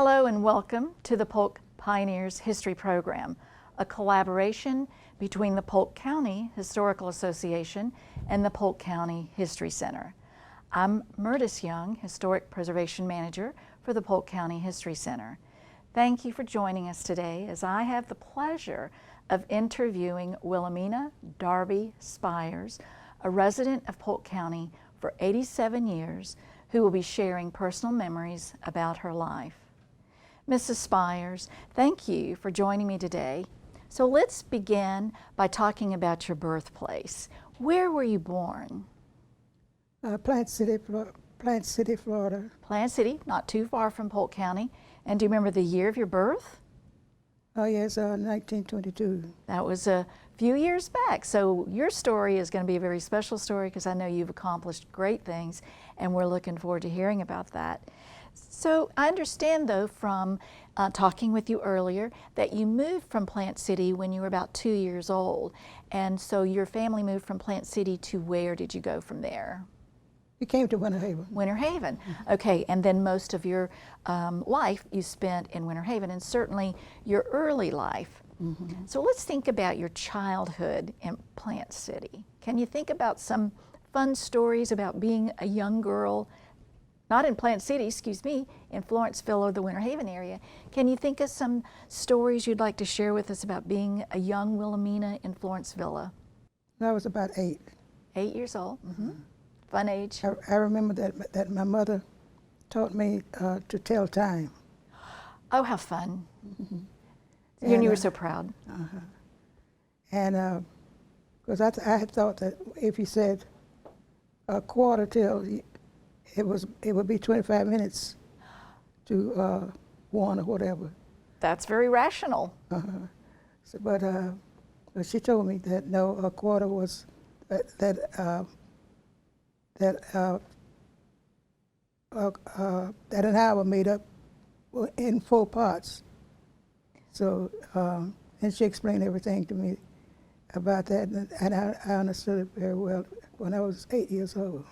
Hello and welcome to the Polk Pioneers History Program, a collaboration between the Polk County Historical Association and the Polk County History Center. I'm Murtis Young, Historic Preservation Manager for the Polk County History Center. Thank you for joining us today as I have the pleasure of interviewing Wilhemina Darby Spires, a resident of Polk County for 87 years, who will be sharing personal memories about her life. Mrs. Spires, thank you for joining me today. So let's begin by talking about your birthplace. Where were you born? Plant City, Florida. Plant City, not too far from Polk County. And do you remember the year of your birth? Oh yes, 1922. That was a few years back. So your story is going to be a very special story because I know you've accomplished great things and we're looking forward to hearing about that. So I understand though from talking with you earlier that you moved from Plant City when you were about 2 years old. And so your family moved from Plant City to where did you go from there? We came to Winter Haven. Winter Haven. Okay, and then most of your life you spent in Winter Haven, and certainly your early life. Mm-hmm. So let's think about your childhood in Plant City. Can you think about some fun stories about being a young girl, not in Plant City, excuse me, in Florenceville or the Winter Haven area? Can you think of some stories you'd like to share with us about being a young Wilhemina in Florenceville? I was about 8. 8 years old. Mm-hmm. Fun age. I remember that my mother taught me to tell time. Oh, how fun. Mm-hmm. And you were so proud. Uh-huh. And because I had thought that if you said a quarter till, it would be 25 minutes to 1 or whatever. That's very rational. Uh-huh. So, but she told me that no, a quarter was that an hour made up in 4 parts. So, and she explained everything to me about that, and I understood it very well when I was 8 years old.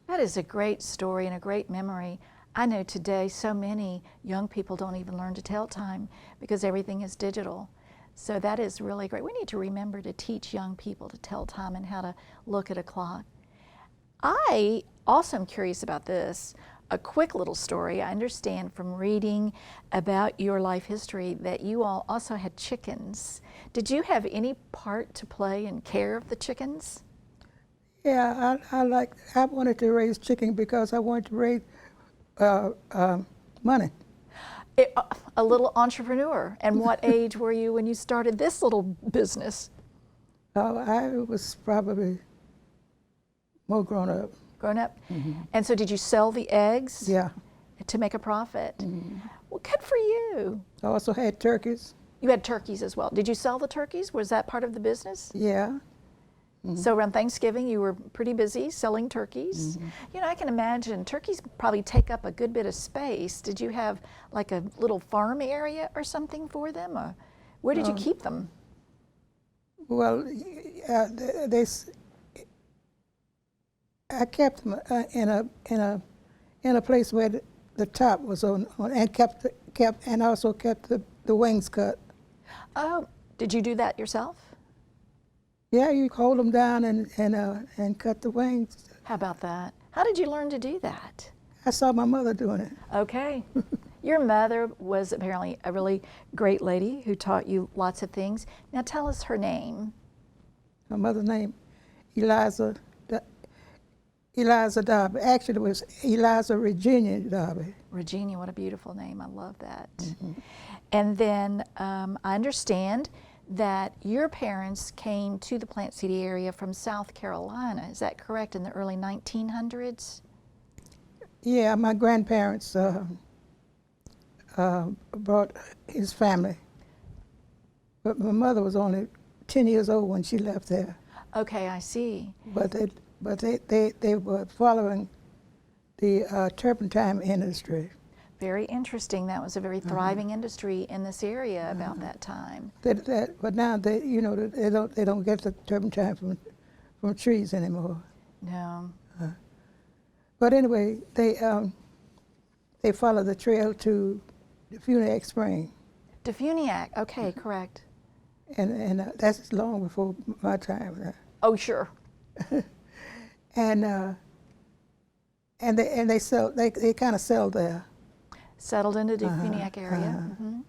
That is a great story and a great memory. I know today so many young people don't even learn to tell time because everything is digital. So that is really great. We need to remember to teach young people to tell time and how to look at a clock. I also am curious about this. A quick little story. I understand from reading about your life history that you all also had chickens. Did you have any part to play in care of the chickens? Yeah, I wanted to raise chicken because I wanted to raise money. A little entrepreneur. And what age were you when you started this little business? I was probably more grown up. Grown up? Mm-hmm. And so did you sell the eggs? Yeah. To make a profit? Mm-hmm. Well, good for you. I also had turkeys. You had turkeys as well. Did you sell the turkeys? Was that part of the business? Yeah. Mm-hmm. So around Thanksgiving you were pretty busy selling turkeys. Mm-hmm. You know, I can imagine turkeys probably take up a good bit of space. Did you have like a little farm area or something for them? Or where did you keep them? Well, I kept them in a place where the top was on and also kept the wings cut. Oh, did you do that yourself? Yeah, you hold them down and cut the wings. How about that? How did you learn to do that? I saw my mother doing it. Okay. Your mother was apparently a really great lady who taught you lots of things. Now tell us her name. My mother's name, Eliza Darby. Actually, it was Eliza Regina Darby. Regina, what a beautiful name. I love that. Mm-hmm. And then I understand that your parents came to the Plant City area from South Carolina. Is that correct, in the early 1900s? Yeah, my grandparents brought his family. But my mother was only 10 years old when she left there. Okay, I see. But they were following the turpentine industry. Very interesting. That was a very thriving industry in this area about that time. But now they don't get the turpentine from trees anymore. No. But anyway, they follow the trail to Funiac Spring. Defuniac, okay, correct. And that's long before my time. Oh, sure. And they kind of settled there. Settled into Defuniac area. Mm-hmm.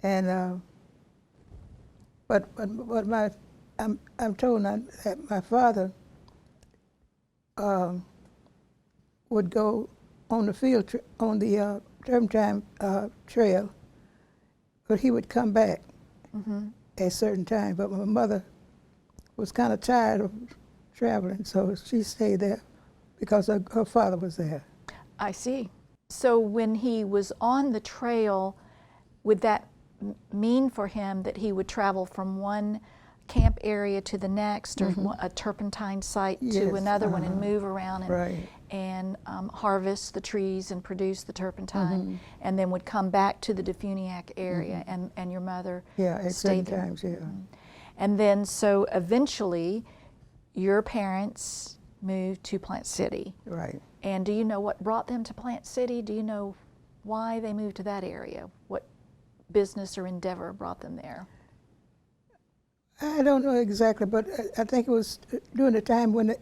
And but I'm told now that my father would go on the field on the Turpentine trail, but he would come back at a certain time. But my mother was kind of tired of traveling, so she stayed there because her father was there. I see. So when he was on the trail, would that mean for him that he would travel from one camp area to the next, or a turpentine site to another one, and move around and harvest the trees and produce the turpentine, and then would come back to the Defuniac area, and your mother at stayed there? times, yeah. And then so eventually your parents moved to Plant City. Right. And do you know what brought them to Plant City? Do you know why they moved to that area? What business or endeavor brought them there? I don't know exactly, but I think it was during the time when the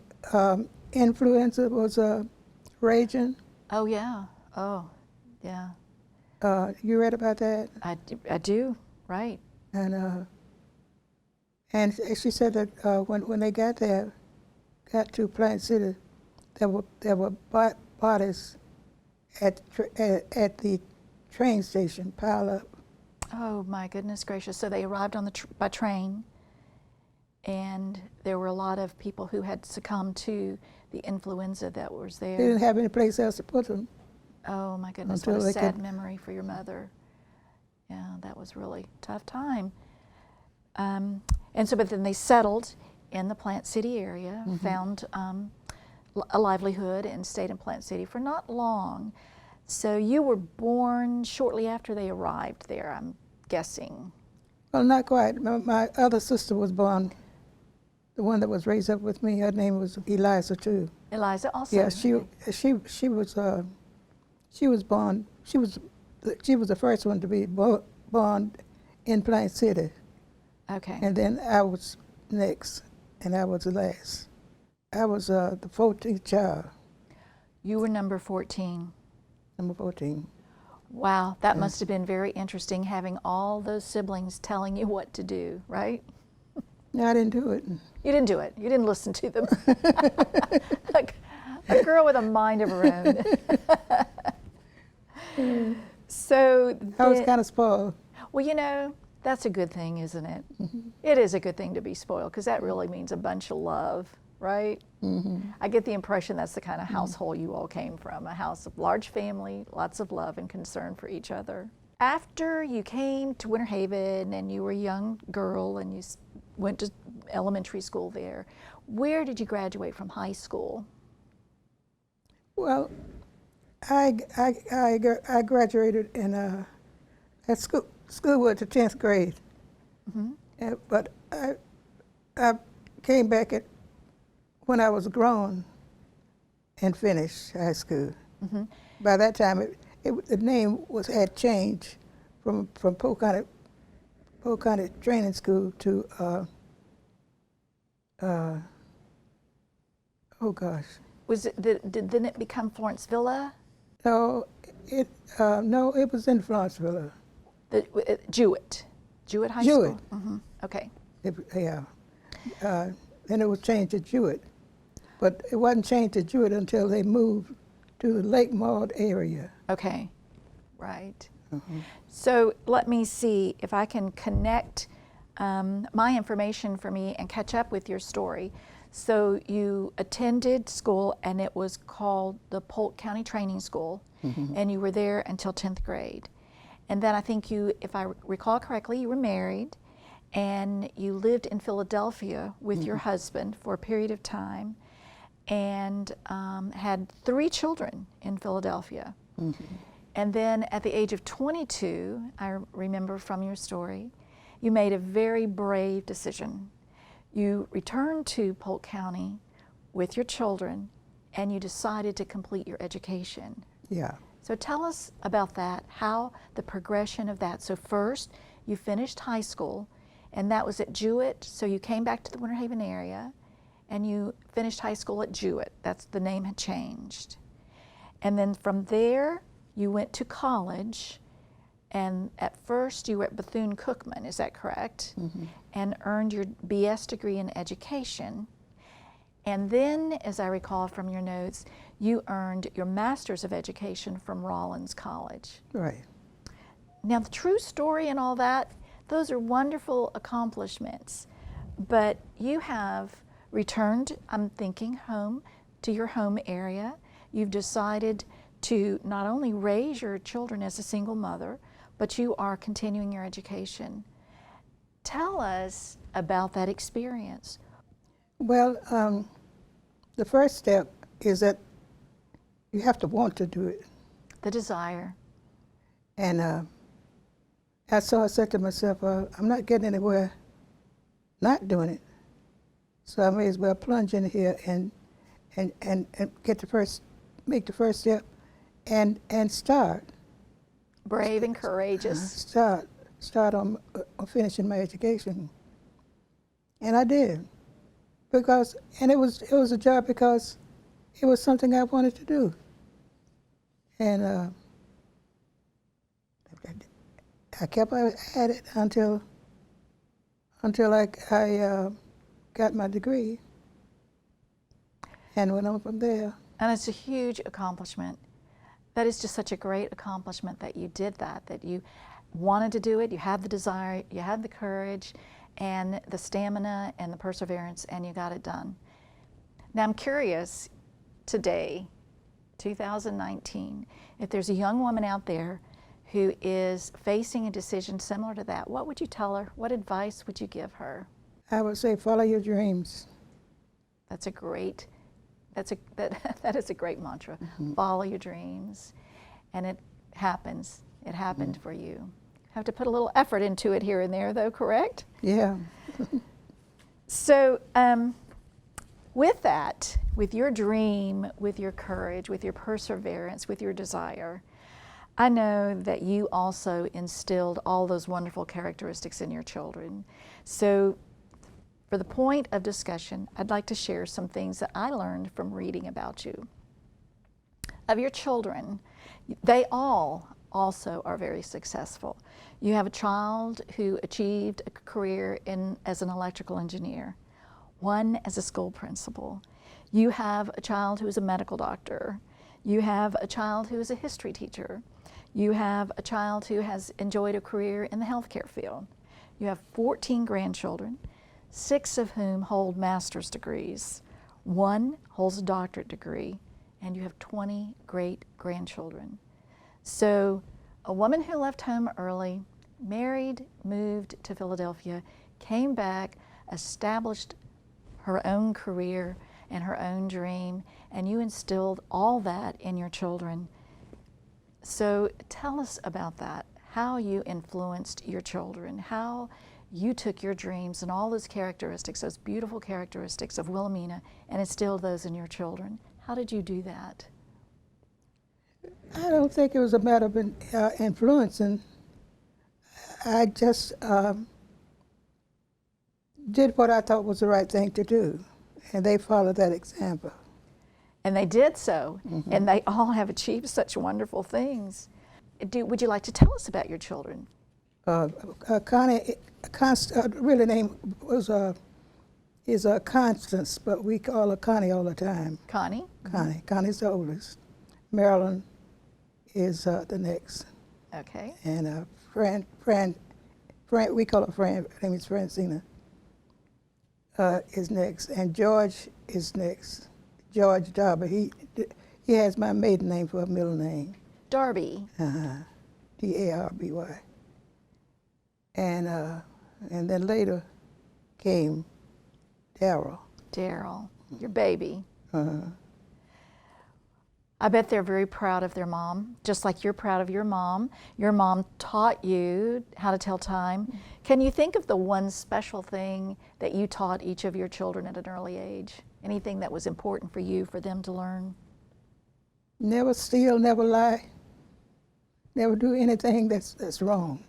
influenza was raging. Oh, yeah. Oh, yeah. You read about that? I do, right. And she said that when they got to Plant City, there were bodies at the train station piled up. Oh my goodness gracious! So they arrived on by train, and there were a lot of people who had succumbed to the influenza that was there. They didn't have any place else to put them. Oh my goodness! What a sad memory for your mother. Yeah, that was really a tough time. And so, but then they settled in the Plant City area, found a livelihood, and stayed in Plant City for not long. So you were born shortly after they arrived there, I'm guessing. Well, not quite. My other sister was born, the one that was raised up with me. Her name was Eliza too. Eliza also. Yeah, she was born. She was the first one to be born in Plant City. Okay. And then I was next, and I was the last. I was the 14th child. You were number 14. Number 14. Wow, that must have been very interesting, having all those siblings telling you what to do, right? No, I didn't do it. You didn't do it. You didn't listen to them. A girl with a mind of her own. So I was kind of spoiled. Well, you know, that's a good thing, isn't it? It is a good thing to be spoiled, because that really means a bunch of love, right? I get the impression that's the kind of household you all came from, a house of large family, lots of love and concern for each other. After you came to Winter Haven and you were a young girl and you went to elementary school there, where did you graduate from high school? Well, I graduated in at Schoolwood to 10th grade, but I came back when I was grown and finished high school. By that time, the name had changed from Polk County Training School to oh gosh. Didn't it become Florence Villa? No, it was in Florenceville. Jewett High School. Okay. Then it was changed to Jewett, but it wasn't changed to Jewett until they moved to the Lake Maud area. Okay, right. So let me see if I can connect my information for me and catch up with your story. So you attended school, and it was called the Polk County Training School, and you were there until 10th grade. And then I think you, if I recall correctly, you were married, and you lived in Philadelphia with your husband for a period of time, and had 3 children in Philadelphia. And then at the age of 22, I remember from your story, you made a very brave decision. You returned to Polk County with your children, and you decided to complete your education. Yeah. So tell us about that, how the progression of that. So first, you finished high school, and that was at Jewett, so you came back to the Winter Haven area, and you finished high school at Jewett. That's the name had changed. And then from there, you went to college, and at first you were at Bethune-Cookman, is that correct? Mm-hmm. And earned your BS degree in education. And then, as I recall from your notes, you earned your Master's of Education from Rollins College. Right. Now, the true story and all that, those are wonderful accomplishments, but you have returned, I'm thinking, home to your home area. You've decided to not only raise your children as a single mother, but you are continuing your education. Tell us about that experience. Well, the first step is that you have to want to do it. The desire. And I said to myself, I'm not getting anywhere not doing it. So I may as well plunge in here and get make the first step and start. Brave and courageous. Start on finishing my education. And I did. And it was a job because it was something I wanted to do. And I kept at it until I got my degree and went on from there. And it's a huge accomplishment. That is just such a great accomplishment that you did that you wanted to do it, you had the desire, you had the courage, and the stamina and the perseverance, and you got it done. Now I'm curious, today, 2019, if there's a young woman out there who is facing a decision similar to that, what would you tell her? What advice would you give her? I would say follow your dreams. That is a great mantra. Mm-hmm. Follow your dreams. And it happens. It happened Mm-hmm. for you. Have to put a little effort into it here and there though, correct? Yeah. So with that, with your dream, with your courage, with your perseverance, with your desire, I know that you also instilled all those wonderful characteristics in your children. So for the point of discussion, I'd like to share some things that I learned from reading about you. Of your children, they all also are very successful. You have a child who achieved a career as an electrical engineer, one as a school principal. You have a child who is a medical doctor. You have a child who is a history teacher. You have a child who has enjoyed a career in the healthcare field. You have 14 grandchildren, 6 of whom hold master's degrees. 1 holds a doctorate degree, and you have 20 great-grandchildren. So a woman who left home early, married, moved to Philadelphia, came back, established her own career and her own dream, and you instilled all that in your children. So tell us about that, how you influenced your children, how you took your dreams and all those characteristics, those beautiful characteristics of Wilhemina, and instilled those in your children. How did you do that? I don't think it was a matter of influencing. I just did what I thought was the right thing to do, and they followed that example. And they did so, Mm-hmm. and they all have achieved such wonderful things. Would you like to tell us about your children? Connie, real name is Constance, but we call her Connie all the time. Connie? Connie. Connie's the oldest. Marilyn is the next. Okay. And Fran, we call her Fran, her name is Francina, is next. And George is next. George Darby. He has my maiden name for a middle name. Darby. D-A-R-B-Y. And then later came Daryl. Daryl, your baby. Uh-huh. I bet they're very proud of their mom, just like you're proud of your mom. Your mom taught you how to tell time. Can you think of the one special thing that you taught each of your children at an early age? Anything that was important for you, for them to learn? Never steal, never lie. never do anything that's wrong.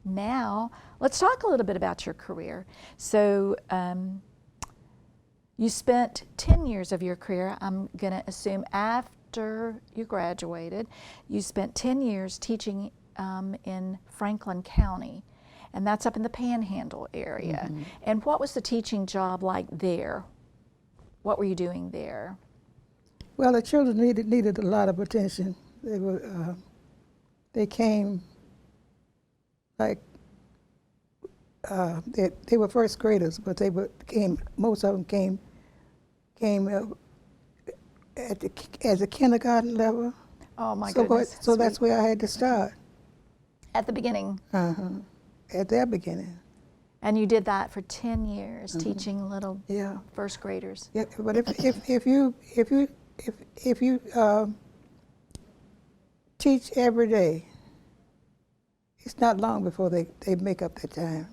Now, let's talk a little bit about your career. So, you spent 10 years of your career, I'm going to assume after you graduated, you spent 10 years teaching in Franklin County, and that's up in the Panhandle area. Mm-hmm. And what was the teaching job like there? What were you doing there? Well, the children needed a lot of attention. They came like they were first graders, but most of them came at the kindergarten level. Oh my goodness. So that's where I had to start. At the beginning. At their beginning. And you did that for 10 years, teaching little first graders. Yeah, but if you teach every day, it's not long before they make up their time.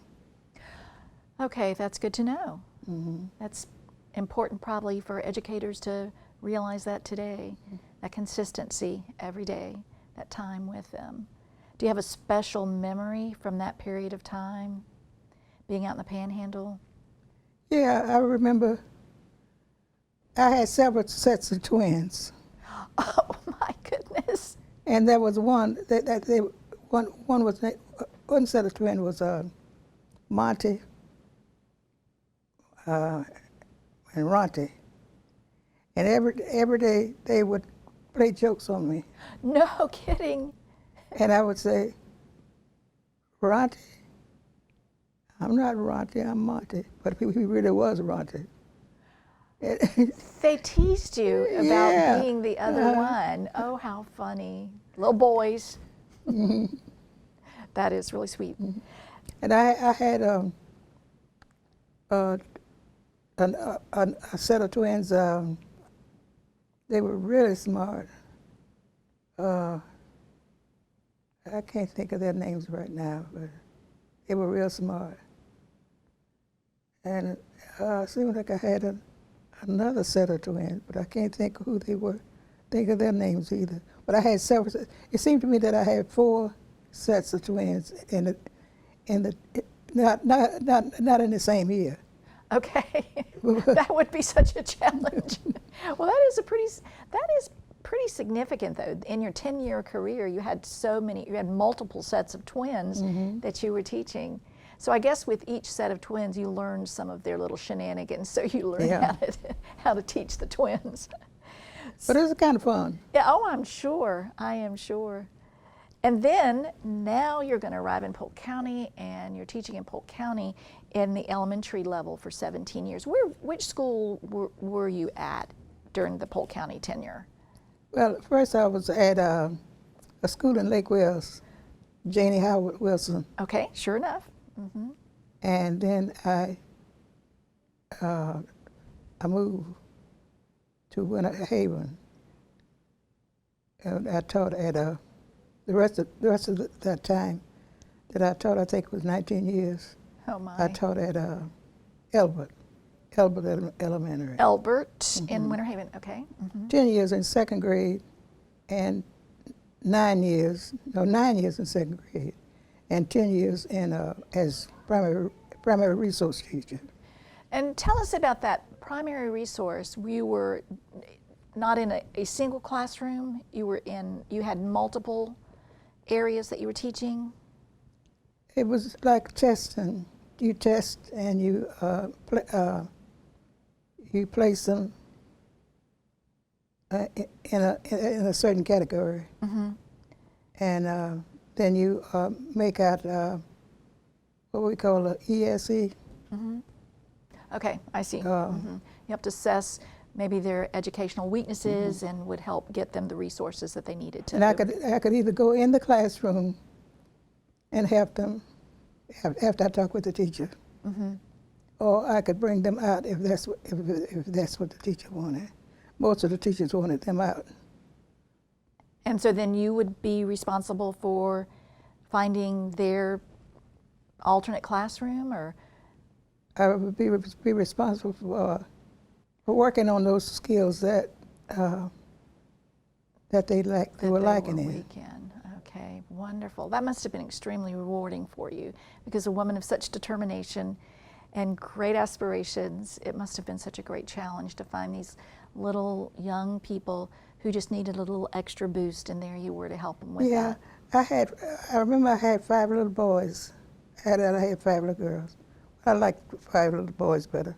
Okay, that's good to know. That's important probably for educators to realize that today, that consistency every day, that time with them. Do you have a special memory from that period of time, being out in the Panhandle? Yeah, I remember I had several sets of twins. Oh my goodness. And there was one one set of twins was Monty and Ronte. And every day they would play jokes on me. No kidding. And I would say, Ronte, I'm not Ronte, I'm Monty. But he really was Ronte. They teased you about Yeah. being the other one. Oh, how funny. Little boys. That is really sweet. And I had a set of twins. They were really smart. I can't think of their names right now, but they were real smart. And it seemed like I had another set of twins, but I can't think of who they were, think of their names either. But I had several. It seemed to me that I had 4 sets of twins not in the same year. Okay, that would be such a challenge. Well, that is pretty significant though. In your 10-year career, you had multiple sets of twins that you were teaching. So I guess with each set of twins, you learned some of their little shenanigans, so you learned how to teach the twins. But it was kind of fun. Yeah, oh, I'm sure. I am sure. And then now you're going to arrive in Polk County, and you're teaching in Polk County in the elementary level for 17 years. Which school were you at during the Polk County tenure? Well, first I was at a school in Lake Wales, Janie Howard Wilson. Okay, sure enough. And then I moved to Winter Haven. And I taught at the rest of that time that I taught, I think it was 19 years. Oh my. I taught at Elbert Elementary. Elbert in Winter Haven, okay. 10 years in second grade and 9 years in second grade and 10 years in as primary resource teacher. And tell us about that primary resource. You were not in a single classroom, you had multiple areas that you were teaching? It was like testing. You test and you place them in a certain category, and then you make out what we call a ESE. Okay, I see. You have to assess maybe their educational weaknesses and would help get them the resources that they needed to. And I could either go in the classroom and help them after I talk with the teacher, or I could bring them out if that's what the teacher wanted. Most of the teachers wanted them out. And so then you would be responsible for finding their alternate classroom, or? I would be responsible for working on those skills that they were lacking in. Okay, wonderful. That must have been extremely rewarding for you, because a woman of such determination and great aspirations, it must have been such a great challenge to find these little young people who just needed a little extra boost, and there you were to help them with that. I remember I had 5 little boys. I had 5 little girls. I liked 5 little boys better.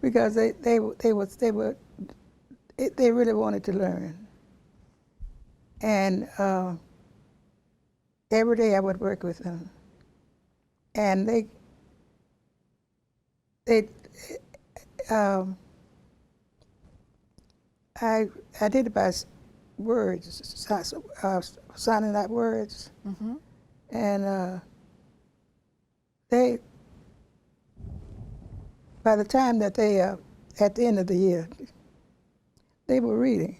Because they really wanted to learn. And every day I would work with them. And I did it by words, sounding out words. Mm-hmm. And by the time that they, at the end of the year, they were reading.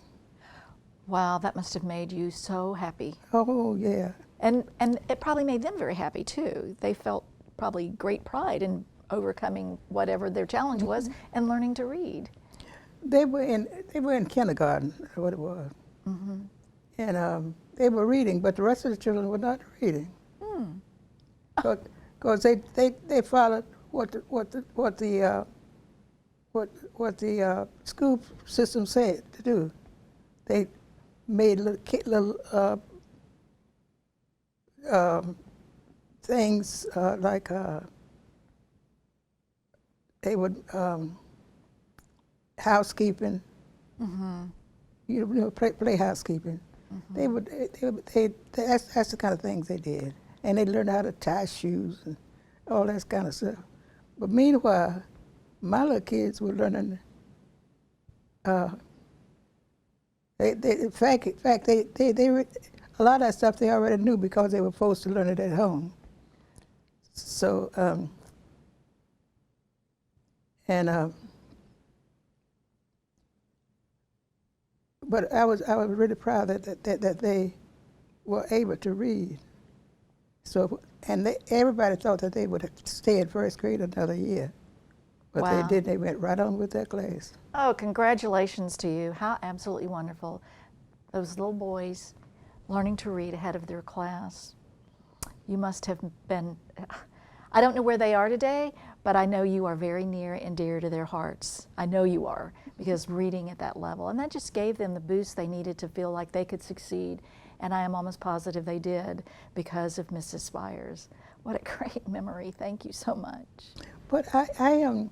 Wow, that must have made you so happy. Oh, yeah. And it probably made them very happy too. They felt probably great pride in overcoming whatever their challenge was and learning to read. They were in kindergarten, what it was. Mm-hmm. And they were reading, but the rest of the children were not reading. Because they followed what the school system said to do. They made little things like they would housekeeping. Mm-hmm. You know, play housekeeping. Mm-hmm. That's the kind of things they did, and they learned how to tie shoes and all that kind of stuff. But meanwhile, my little kids were learning. In fact, a lot of that stuff they already knew because they were forced to learn it at home. So, but I was really proud that they were able to read. So, and everybody thought that they would stay in first grade another year, but Wow. they didn't. They went right on with their class. Oh, congratulations to you. How absolutely wonderful. Those little boys learning to read ahead of their class. You must have been, I don't know where they are today, but I know you are very near and dear to their hearts. I know you are, because reading at that level. And that just gave them the boost they needed to feel like they could succeed. And I am almost positive they did because of Mrs. Spires. What a great memory. Thank you so much. But I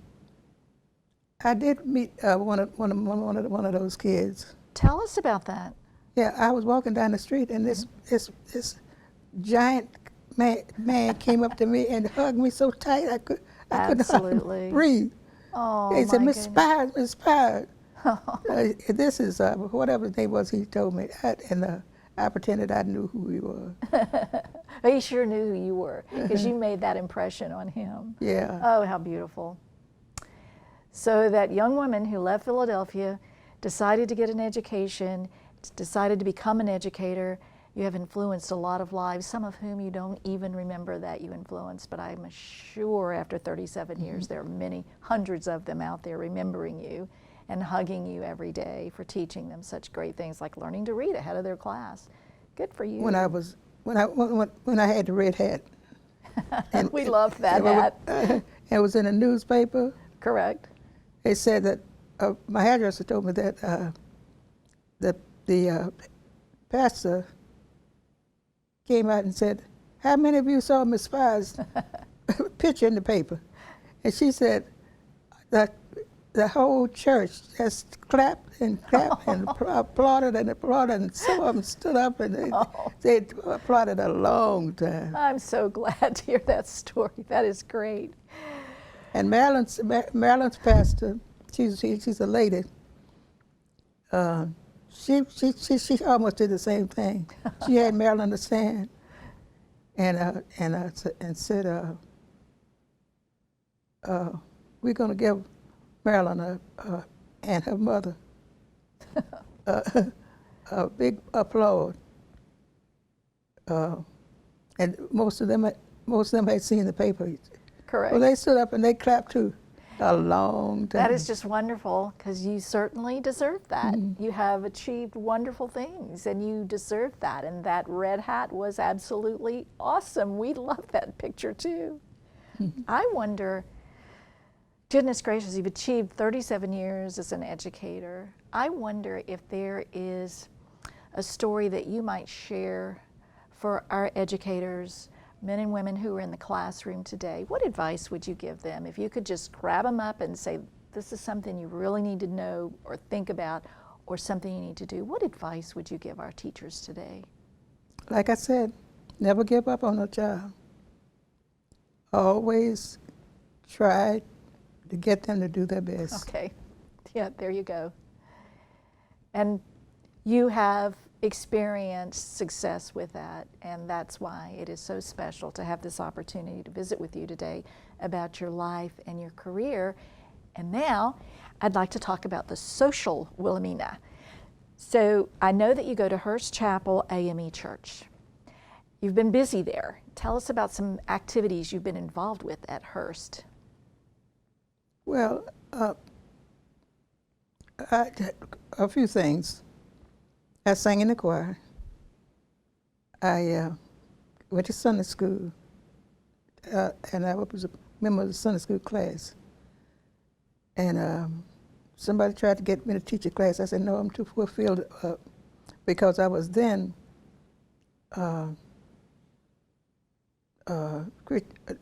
did meet one of those kids. Tell us about that. Yeah, I was walking down the street, and this giant man came up to me and hugged me so tight I couldn't hardly breathe. Oh, he said, my "Miss Spires, Miss Spires." This is whatever his name was. He told me, and I pretended I knew who he was. He sure knew who you were, because you made that impression on him. Yeah. Oh, how beautiful. So that young woman who left Philadelphia, decided to get an education, decided to become an educator. You have influenced a lot of lives, some of whom you don't even remember that you influenced, but I'm sure after 37 years there are many, hundreds of them out there remembering you and hugging you every day for teaching them such great things like learning to read ahead of their class. Good for you. When I had the red hat. And we loved that hat. It was in a newspaper. Correct. They said that my hairdresser told me that the pastor came out and said, "How many of you saw Miss Spires' picture in the paper?" And she said that the whole church just clapped and applauded and applauded, and some of them stood up and they applauded a long time. I'm so glad to hear that story. That is great. And Maryland's pastor, she's a lady. She almost did the same thing. She had Marilyn on the stand, and said, "We're going to give Marilyn and her mother a big applause." And most of them had seen the paper. Correct. Well, they stood up and they clapped too. a long time. That is just wonderful, because you certainly deserve that. You have achieved wonderful things, and you deserve that. And that red hat was absolutely awesome. We love that picture too. I wonder, goodness gracious, you've achieved 37 years as an educator. I wonder if there is a story that you might share for our educators, men and women who are in the classroom today. What advice would you give them if you could just grab them up and say, this is something you really need to know or think about, or something you need to do? What advice would you give our teachers today? Like I said, never give up on a job. Always try to get them to do their best. Okay, yeah, there you go. And you have experienced success with that, and that's why it is so special to have this opportunity to visit with you today about your life and your career. And now I'd like to talk about the social Wilhelmina. So I know that you go to Hearst Chapel AME Church. You've been busy there. Tell us about some activities you've been involved with at Hearst. Well, a few things. I sang in the choir. I went to Sunday school, and I was a member of the Sunday school class. And somebody tried to get me to teach a class. I said, no, I'm too fulfilled because I was then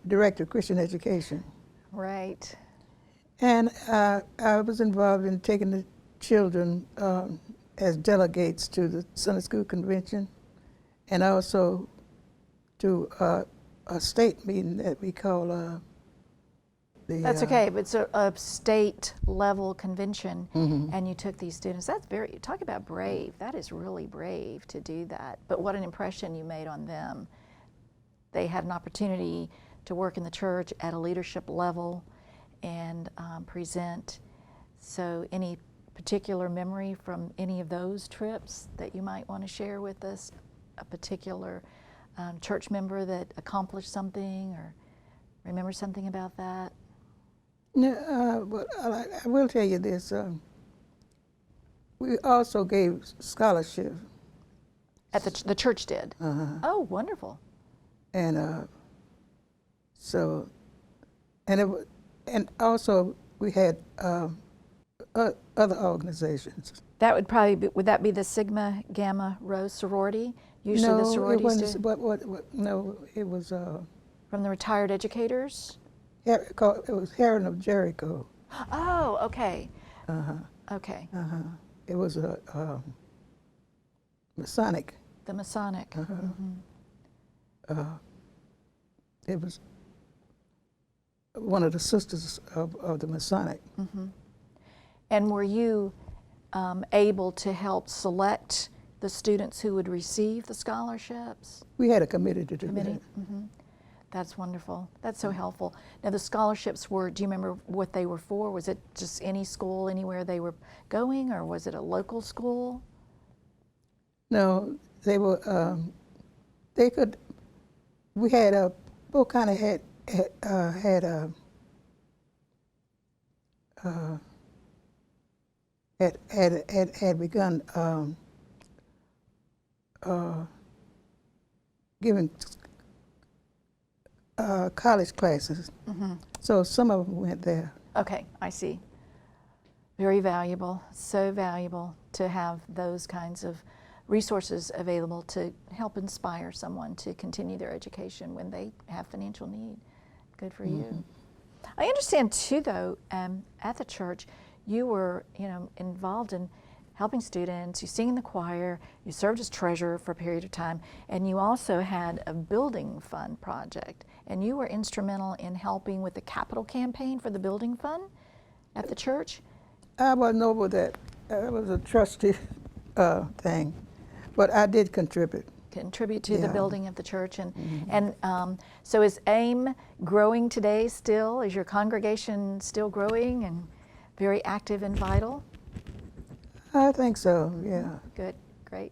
director of Christian education. Right. And I was involved in taking the children as delegates to the Sunday School Convention, and also to a state meeting that we call the... That's okay, but it's a state level convention, Mhm. and you took these students. That's very, talk about brave. That is really brave to do that. But what an impression you made on them. They had an opportunity to work in the church at a leadership level and present. So any particular memory from any of those trips that you might want to share with us? A particular church member that accomplished something, or remember something about that? No, but I will tell you this. We also gave scholarship. At the church did? Uh-huh. Oh, wonderful. And so, and also we had other organizations. That would probably be, would that be the Sigma Gamma Rho sorority? Usually the sororities it wasn't. do? No, it was. From the retired educators? It was Heron of Jericho. Oh, okay. Uh-huh. Okay. Uh-huh. It was a Masonic. The Masonic. Uh-huh. Mm-hmm. It was one of the sisters of the Masonic. Mm-hmm. And were you able to help select the students who would receive the scholarships? We had a committee to do Committee? that. Mm-hmm. That's wonderful. That's so helpful. Now the scholarships were, do you remember what they were for? Was it just any school, anywhere they were going, or was it a local school? No, they were, they could, we had both kind of had begun giving college classes. Mm-hmm. So some of them went there. Okay, I see. Very valuable, so valuable to have those kinds of resources available to help inspire someone to continue their education when they have financial need. Good for you. I understand too, though, at the church, you were, involved in helping students. You sing in the choir. You served as treasurer for a period of time, and you also had a building fund project. And you were instrumental in helping with the capital campaign for the building fund at the church. I wasn't over that. It was a trustee thing, but I did contribute. Contribute to the building of the church. And so is AIM growing today still? Is your congregation still growing and very active and vital? I think so, yeah. Good, great.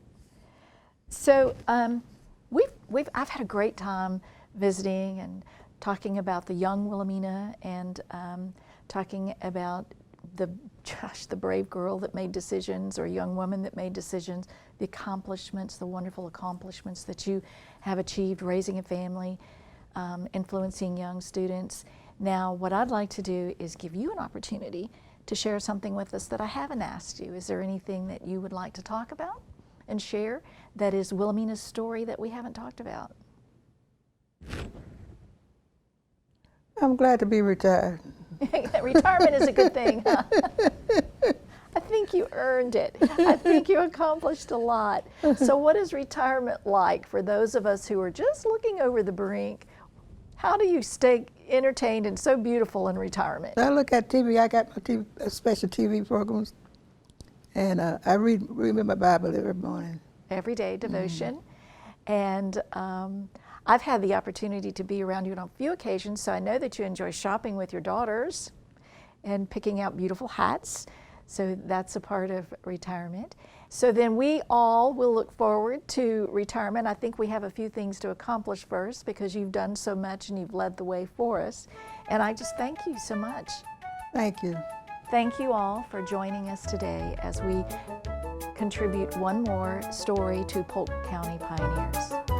So I've had a great time visiting and talking about the young Wilhelmina and talking about the brave girl that made decisions, or young woman that made decisions, the accomplishments, the wonderful accomplishments that you have achieved raising a family, influencing young students. Now, what I'd like to do is give you an opportunity to share something with us that I haven't asked you. Is there anything that you would like to talk about and share that is Wilhelmina's story that we haven't talked about? I'm glad to be retired. Retirement is a good thing, huh? I think you earned it. I think you accomplished a lot. So what is retirement like for those of us who are just looking over the brink? How do you stay entertained and so beautiful in retirement? I look at TV. I got my special TV programs, and I read my Bible every morning. Everyday devotion. And I've had the opportunity to be around you on a few occasions, so I know that you enjoy shopping with your daughters and picking out beautiful hats. So that's a part of retirement. So then we all will look forward to retirement. I think we have a few things to accomplish first, because you've done so much and you've led the way for us. And I just thank you so much. Thank you. Thank you all for joining us today as we contribute one more story to Polk County Pioneers.